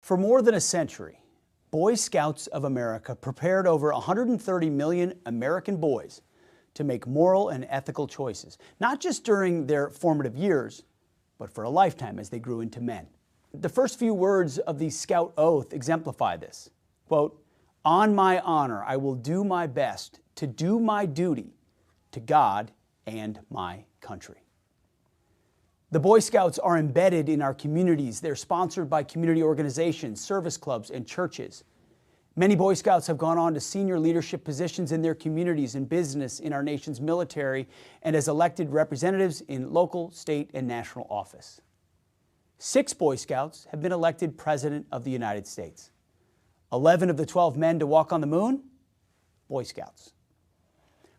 For more than a century, Boy Scouts of America prepared over 130 million American boys to make moral and ethical choices, not just during their formative years, but for a lifetime as they grew into men. The first few words of the Scout Oath exemplify this. Quote, "On my honor, I will do my best to do my duty to God and my country." The Boy Scouts are embedded in our communities. They're sponsored by community organizations, service clubs, and churches. Many Boy Scouts have gone on to senior leadership positions in their communities, in business, in our nation's military, and as elected representatives in local, state, and national office. 6 Boy Scouts have been elected President of the United States. 11 of the 12 men to walk on the moon, Boy Scouts.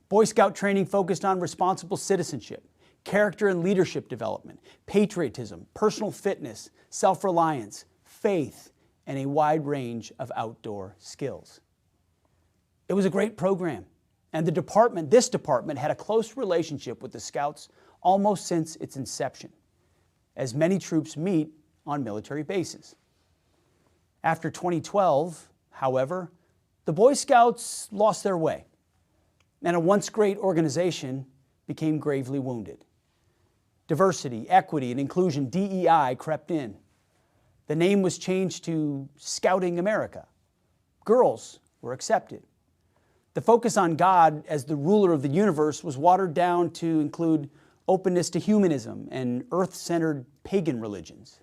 Boy Scout training focused on responsible citizenship, character and leadership development, patriotism, personal fitness, self-reliance, faith, and a wide range of outdoor skills. It was a great program, and this department had a close relationship with the Scouts almost since its inception, as many troops meet on military bases. After 2012, however, the Boy Scouts lost their way, and a once great organization became gravely wounded. Diversity, equity, and inclusion, DEI, crept in. The name was changed to Scouting America. Girls were accepted. The focus on God as the ruler of the universe was watered down to include openness to humanism and earth-centered pagan religions.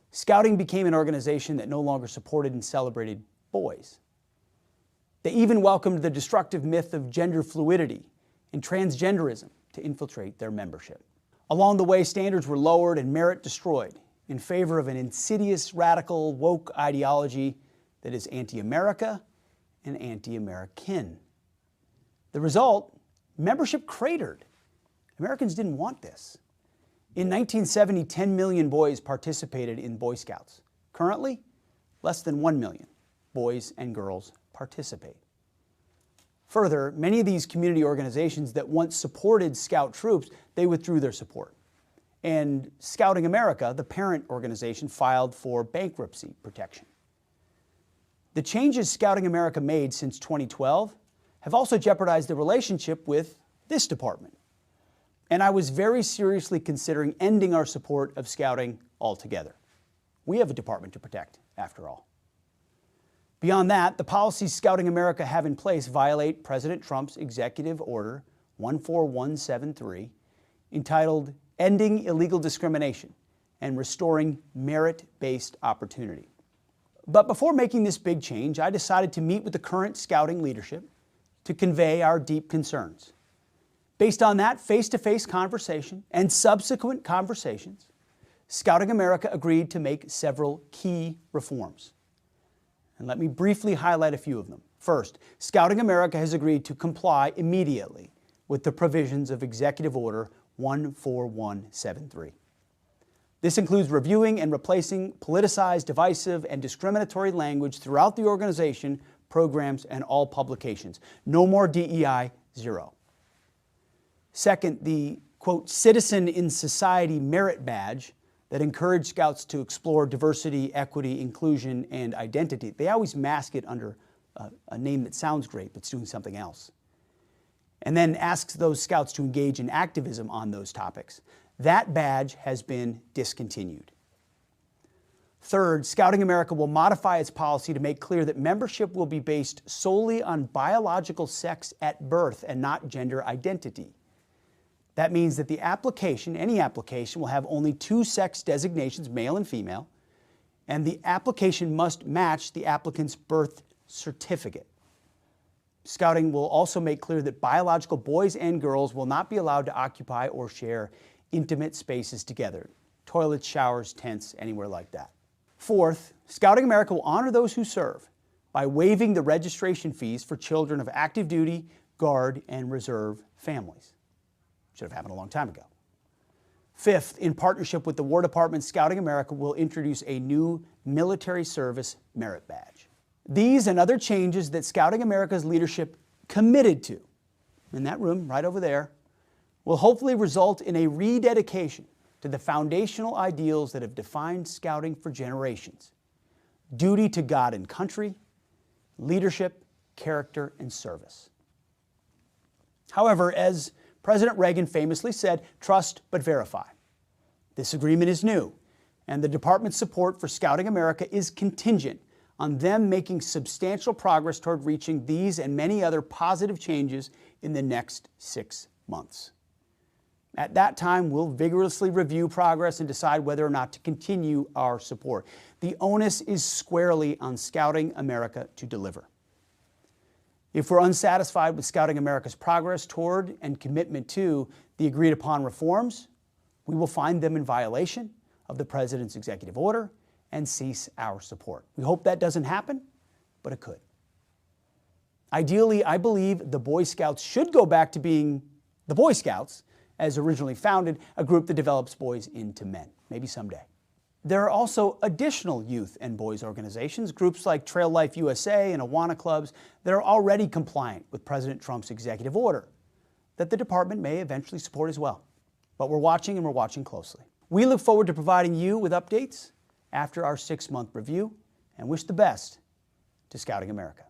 Scouting became an organization that no longer supported and celebrated boys. They even welcomed the destructive myth of gender fluidity and transgenderism to infiltrate their membership. Along the way, standards were lowered and merit destroyed in favor of an insidious, radical, woke ideology that is anti-America and anti-American. The result, membership cratered. Americans didn't want this. In 1970, 10 million boys participated in Boy Scouts. Currently, less than 1 million boys and girls participate. Further, many of these community organizations that once supported Scout troops, they withdrew their support. And Scouting America, the parent organization, filed for bankruptcy protection. The changes Scouting America made since 2012 have also jeopardized the relationship with this department. And I was very seriously considering ending our support of Scouting altogether. We have a department to protect, after all. Beyond that, the policies Scouting America have in place violate President Trump's Executive Order 14173, entitled Ending Illegal Discrimination and Restoring Merit-Based Opportunity. But before making this big change, I decided to meet with the current Scouting leadership to convey our deep concerns. Based on that face-to-face conversation and subsequent conversations, Scouting America agreed to make several key reforms. And let me briefly highlight a few of them. First, Scouting America has agreed to comply immediately with the provisions of Executive Order 14173. This includes reviewing and replacing politicized, divisive, and discriminatory language throughout the organization, programs, and all publications. No more DEI, zero. Second, the, quote, Citizen in Society Merit Badge that encouraged Scouts to explore diversity, equity, inclusion, and identity. They always mask it under a name that sounds great, but it's doing something else. And then asks those Scouts to engage in activism on those topics. That badge has been discontinued. Third, Scouting America will modify its policy to make clear that membership will be based solely on biological sex at birth and not gender identity. That means that the application, any application, will have only 2 sex designations, male and female, and the application must match the applicant's birth certificate. Scouting will also make clear that biological boys and girls will not be allowed to occupy or share intimate spaces together, toilets, showers, tents, anywhere like that. Fourth, Scouting America will honor those who serve by waiving the registration fees for children of active duty, Guard, and Reserve families. Should have happened a long time ago. Fifth, in partnership with the War Department, Scouting America will introduce a new military service merit badge. These and other changes that Scouting America's leadership committed to, in that room right over there, will hopefully result in a rededication to the foundational ideals that have defined Scouting for generations. duty to God and country, leadership, character, and service. However, as President Reagan famously said, trust but verify. This agreement is new, and the department's support for Scouting America is contingent on them making substantial progress toward reaching these and many other positive changes in the next 6 months. At that time, we'll vigorously review progress and decide whether or not to continue our support. The onus is squarely on Scouting America to deliver. If we're unsatisfied with Scouting America's progress toward and commitment to the agreed upon reforms, we will find them in violation of the President's executive order and cease our support. We hope that doesn't happen, but it could. Ideally, I believe the Boy Scouts should go back to being the Boy Scouts, as originally founded, a group that develops boys into men, maybe someday. There are also additional youth and boys organizations, groups like Trail Life USA and Awana clubs, that are already compliant with President Trump's executive order that the department may eventually support as well. But we're watching, and we're watching closely. We look forward to providing you with updates after our 6-month review, and wish the best to Scouting America.